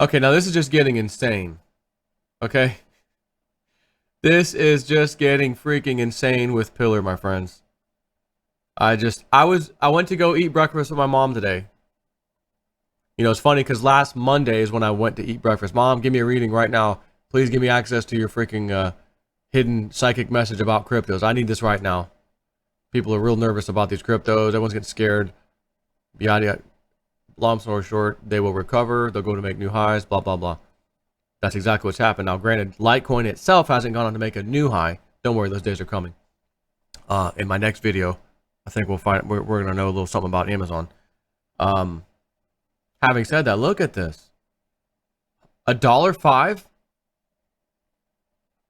Okay, now this is just getting insane. Okay? This is just getting freaking insane with Pillar, my friends. I went to go eat breakfast with my mom today. You know, it's funny because last Monday is when I went to eat breakfast. Mom, give me a reading right now. Please give me access to your freaking hidden psychic message about cryptos. I need this right now. People are real nervous about these cryptos. Everyone's getting scared. Yada yada. Long story short, they will recover. They'll go to make new highs. Blah blah blah. That's exactly what's happened. Now, granted, Litecoin itself hasn't gone on to make a new high. Don't worry, those days are coming. In my next video, I think we'll find we're gonna know a little something about Amazon. Having said that, look at this. $1.05.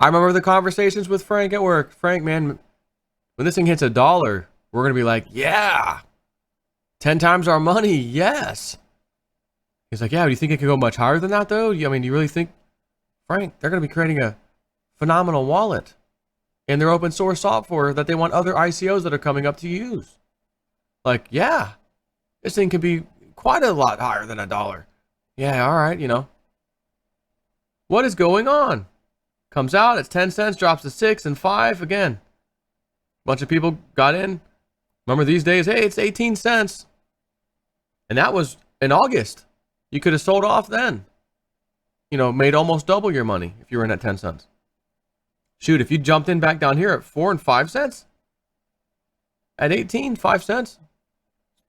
I remember the conversations with Frank at work. Frank, man, when this thing hits $1, we're gonna be like, yeah, 10 times our money, yes. He's like, yeah, do you think it could go much higher than that, though? I mean, do you really think, Frank, they're gonna be creating a phenomenal wallet in their open source software that they want other ICOs that are coming up to use? Like, yeah, this thing could be quite a lot higher than $1. Yeah, all right, you know. What is going on? Comes out, it's 10 cents, drops to 6 and 5 again. Bunch of people got in. Remember these days, hey, it's 18 cents. And that was in August. You could have sold off then. You know, made almost double your money if you were in at 10 cents. Shoot, if you jumped in back down here at 4 and 5 cents, at 18, 5 cents,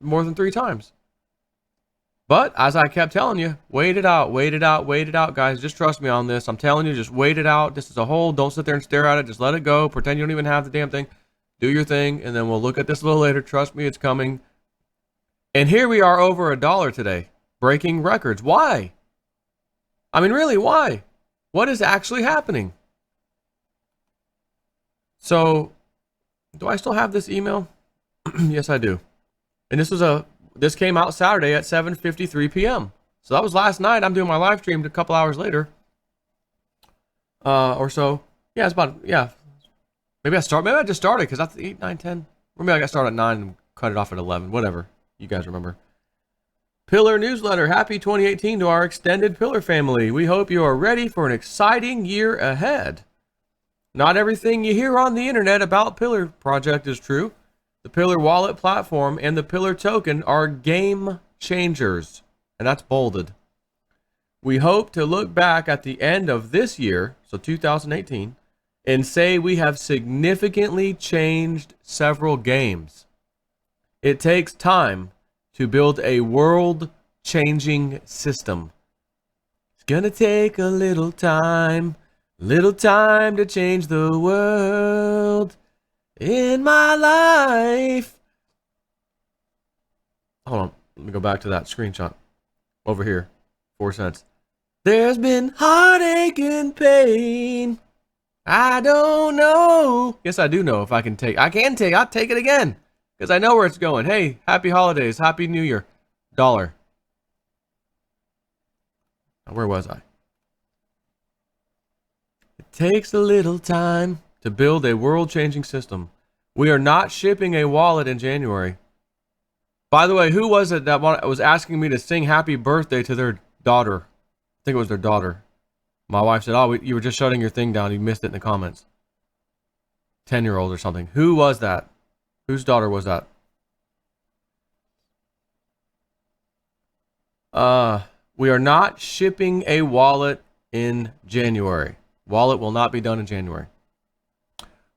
more than 3 times. But as I kept telling you, wait it out, wait it out, wait it out, guys. Just trust me on this. I'm telling you, just wait it out. This is a hold. Don't sit there and stare at it. Just let it go. Pretend you don't even have the damn thing. Do your thing, and then we'll look at this a little later. Trust me, it's coming. And here we are over $1 today, breaking records. Why? I mean, really, why? What is actually happening? So, do I still have this email? Yes, I do. And this came out Saturday at 7:53 p.m. So that was last night. I'm doing my live stream a couple hours later. Or so. Yeah, it's about, yeah. Maybe I just started because that's 8, 9, 10. Or maybe I got started at 9 and cut it off at 11. Whatever. You guys remember. Pillar newsletter. Happy 2018 to our extended Pillar family. We hope you are ready for an exciting year ahead. Not everything you hear on the internet about Pillar project is true. The Pillar wallet platform and the Pillar token are game changers. And that's bolded. We hope to look back at the end of this year, so 2018, and say we have significantly changed several games. It takes time to build a world-changing system. It's gonna take a little time to change the world in my life. Hold on, let me go back to that screenshot. Over here, 4 cents. There's been heartache and pain. I don't know. Yes, I do know if I can take. I'll take it again. Because I know where it's going. Hey, happy holidays. Happy New Year. $1. Now, where was I? It takes a little time to build a world-changing system. We are not shipping a wallet in January. By the way, who was it that was asking me to sing happy birthday to their daughter? I think it was their daughter. My wife said, oh, you were just shutting your thing down. You missed it in the comments. 10-year-old or something. Who was that? Whose daughter was that? We are not shipping a wallet in January. Wallet will not be done in January.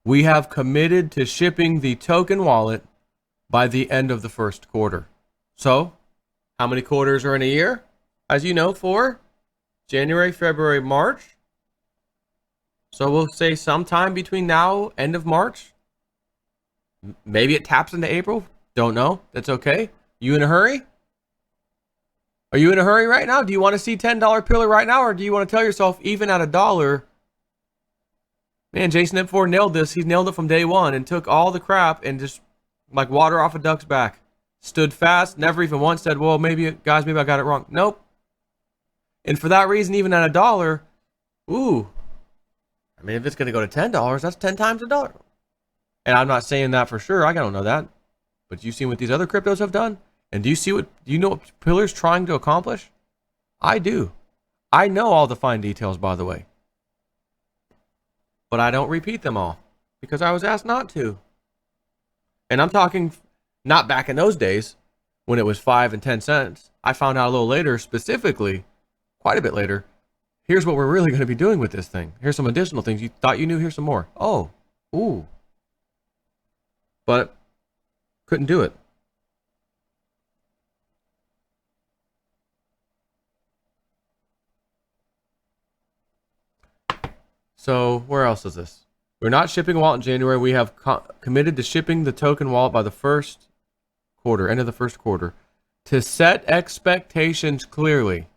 We have committed to shipping the token wallet by the end of the first quarter. So, how many quarters are in a year? As you know, 4. January, February, March. So we'll say sometime between now, end of March. Maybe it taps into April. Don't know. That's okay. You in a hurry? Are you in a hurry right now? Do you want to see $10 Pillar right now? Or do you want to tell yourself, even at $1, man, Jason Ipfor nailed this. He nailed it from day one and took all the crap and just like water off a duck's back. Stood fast. Never even once said, well, maybe, guys, maybe I got it wrong. Nope. And for that reason, even at $1, ooh, I mean, if it's going to go to $10, that's 10 times $1. And I'm not saying that for sure. I don't know that. But you see what these other cryptos have done? And do you know what Pillar's trying to accomplish? I do. I know all the fine details, by the way, but I don't repeat them all because I was asked not to. And I'm talking not back in those days when it was 5 and 10 cents. I found out a little later, specifically, quite a bit later, here's what we're really going to be doing with this thing. Here's some additional things you thought you knew. Here's some more. Oh, ooh. But couldn't do it. So where else is this? We're not shipping a wallet in January. We have committed to shipping the token wallet by the first quarter, end of the first quarter. To set expectations clearly,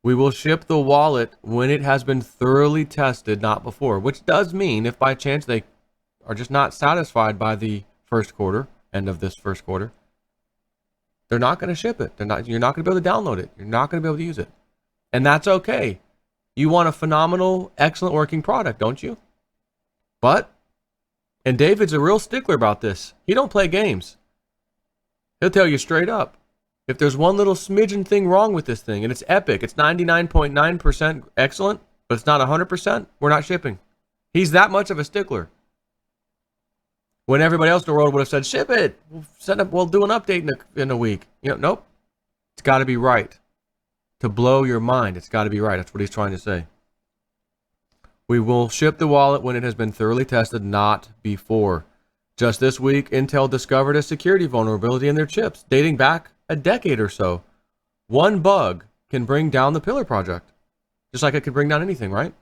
we will ship the wallet when it has been thoroughly tested, not before. Which does mean if by chance they are just not satisfied by the first quarter, end of this first quarter, they're not going to ship it. You're not going to be able to download it. You're not going to be able to use it. And that's okay. You want a phenomenal, excellent working product, don't you? But, and David's a real stickler about this. He don't play games. He'll tell you straight up. If there's one little smidgen thing wrong with this thing, and it's epic, it's 99.9% excellent, but it's not 100%, we're not shipping. He's that much of a stickler. When everybody else in the world would have said, ship it, we'll do an update in a week. Nope. It's got to be right. To blow your mind, it's got to be right. That's what he's trying to say. We will ship the wallet when it has been thoroughly tested, not before. Just this week, Intel discovered a security vulnerability in their chips, dating back a decade or so. One bug can bring down the Pillar project, just like it could bring down anything, right?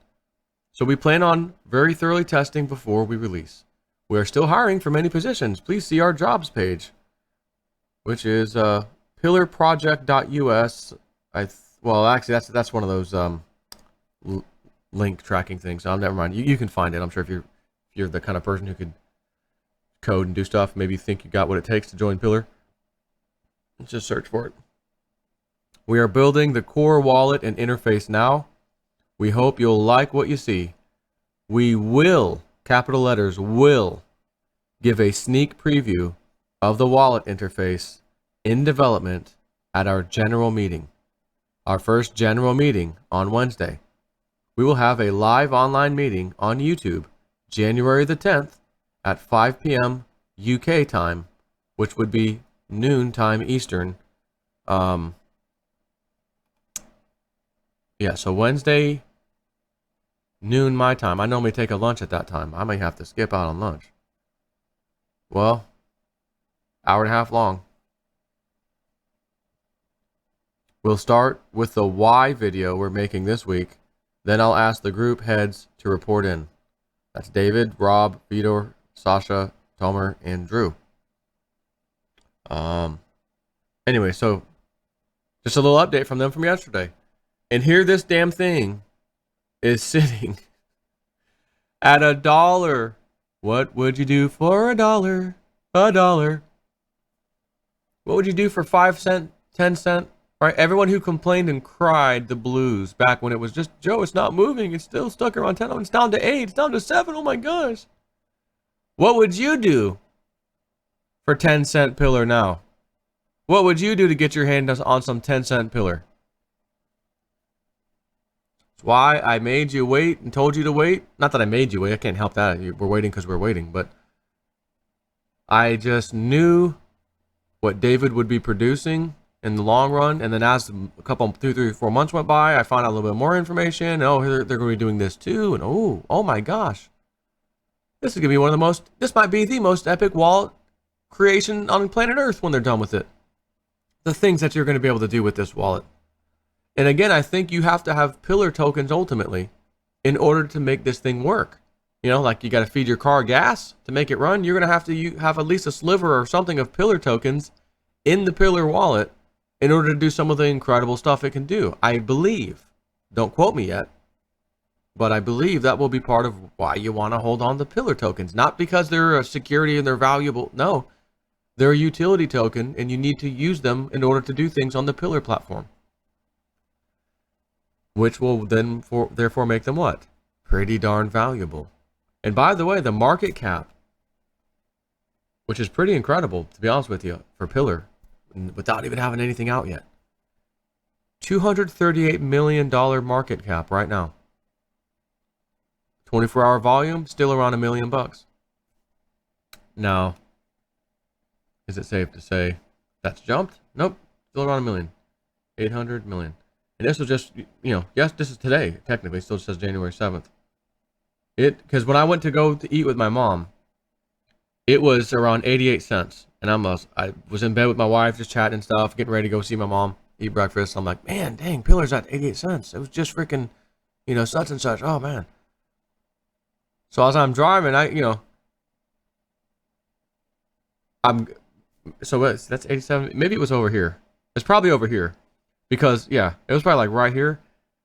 So we plan on very thoroughly testing before we release. We are still hiring for many positions. Please see our jobs page, which is pillarproject.us. Well, actually, that's one of those link tracking things. Oh, never mind. You can find it. I'm sure if you're the kind of person who could code and do stuff, maybe you think you got what it takes to join Pillar. Just search for it. We are building the core wallet and interface now. We hope you'll like what you see. We will, capital letters, will give a sneak preview of the wallet interface in development at our general meeting. Our first general meeting on Wednesday. We will have a live online meeting on YouTube, January the 10th at 5 p.m. UK time, which would be noon time Eastern. So Wednesday, noon my time. I normally take a lunch at that time. I may have to skip out on lunch. Well, hour and a half long. We'll start with the why video we're making this week. Then I'll ask the group heads to report in. That's David, Rob, Vidor, Sasha, Tomer, and Drew. Anyway, so just a little update from them from yesterday. And here this damn thing is sitting at $1. What would you do for $1? $1. What would you do for 5 cents, 10 cents? Right, everyone who complained and cried the blues back when it was just, Joe, it's not moving. It's still stuck around 10. It's down to 8. It's down to 7. Oh my gosh. What would you do for 10-cent Pillar now? What would you do to get your hand on some 10-cent Pillar? That's why I made you wait and told you to wait. Not that I made you wait. I can't help that. We're waiting because we're waiting. But I just knew what David would be producing in the long run, and then as a couple, 2, 3, 4 months went by, I found out a little bit more information. Oh, they're going to be doing this too, and oh my gosh, this is going to be one of the most. This might be the most epic wallet creation on planet Earth when they're done with it. The things that you're going to be able to do with this wallet, and again, I think you have to have Pillar tokens ultimately in order to make this thing work. Like you got to feed your car gas to make it run. You're going to have at least a sliver or something of Pillar tokens in the Pillar wallet in order to do some of the incredible stuff it can do. I believe, don't quote me yet, but I believe that will be part of why you want to hold on to Pillar tokens. Not because they're a security and they're valuable. No, they're a utility token and you need to use them in order to do things on the Pillar platform. Which will then therefore make them what? Pretty darn valuable. And by the way, the market cap, which is pretty incredible, to be honest with you, for Pillar, without even having anything out yet. $238 million market cap right now. 24-hour volume, still around $1 million. Now, is it safe to say that's jumped? Nope, still around $1 million. 800 million. And this was just, yes, this is today, technically. It still says January 7th. Because when I went to go to eat with my mom, it was around 88 cents. And I was in bed with my wife, just chatting and stuff, getting ready to go see my mom, eat breakfast. I'm like, man, dang, Pillar's at 88 cents. It was just freaking, such and such. Oh, man. So as I'm driving, that's 87. Maybe it was over here. It's probably over here. Because, yeah, it was probably like right here.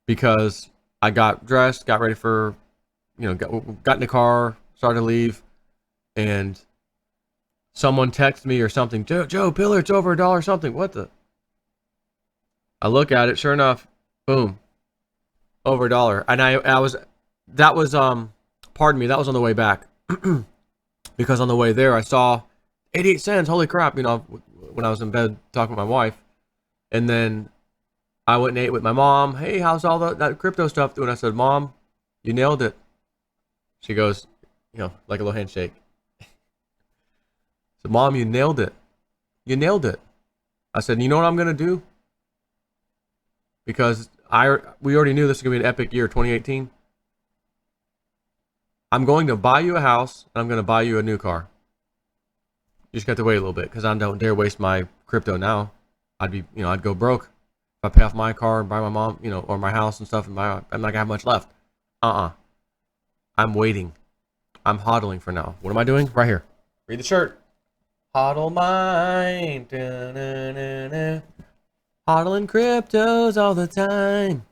Because I got dressed, got ready for, got in the car, started to leave. And someone texted me or something. Joe, Pillar, it's over $1 something. What the? I look at it, sure enough, boom. Over $1. And that was pardon me, that was on the way back. Because on the way there, I saw 88 cents. Holy crap, when I was in bed talking with my wife. And then I went and ate with my mom. Hey, how's all that crypto stuff doing? I said, Mom, you nailed it. She goes, like a little handshake. So, Mom, you nailed it. You nailed it. I said, you know what I'm going to do? Because we already knew this was going to be an epic year, 2018. I'm going to buy you a house, and I'm going to buy you a new car. You just got to wait a little bit, because I don't dare waste my crypto now. I'd go broke if I pay off my car and buy my mom, or my house and stuff, and I'm not going to have much left. I'm waiting. I'm hodling for now. What am I doing? Right here. Read the shirt. Hodl mine. Hodling cryptos all the time.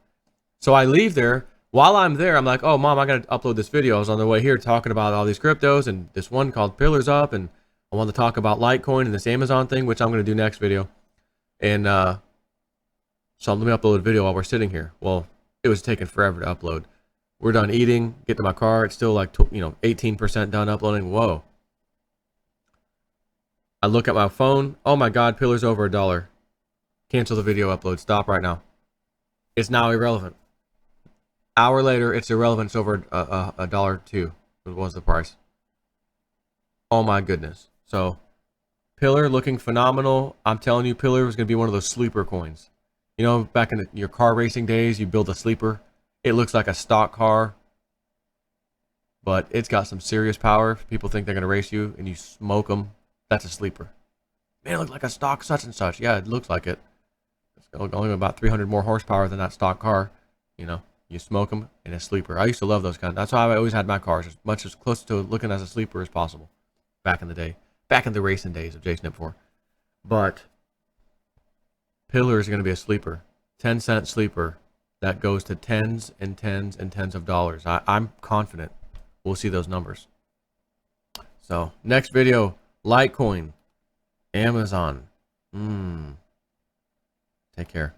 So I leave there. While I'm there, I'm like, oh, Mom, I got to upload this video. I was on the way here talking about all these cryptos, and this one called Pillars up, and I want to talk about Litecoin and this Amazon thing, which I'm going to do next video. And so let me upload a video while we're sitting here. Well, it was taking forever to upload. We're done eating, get to my car. It's still like, 18% done uploading. Whoa. I look at my phone. Oh my God, Pillar's over $1. Cancel the video upload. Stop right now. It's now irrelevant. Hour later, it's irrelevant. It's over $1.02. What was the price? Oh my goodness. So, Pillar looking phenomenal. I'm telling you, Pillar was going to be one of those sleeper coins. Back in your car racing days, you build a sleeper. It looks like a stock car, but it's got some serious power. If people think they're going to race you and you smoke them, that's a sleeper. Man, it looks like a stock such and such. Yeah, it looks like it. It's only about 300 more horsepower than that stock car. You smoke them in a sleeper. I used to love those kinds. That's how I always had my cars, as close to looking as a sleeper as possible. Back in the day. Back in the racing days of Jason 4. But Pillar is going to be a sleeper. 10-cent sleeper that goes to tens and tens and tens of dollars. I'm confident we'll see those numbers. So, next video, Litecoin, Amazon. Take care.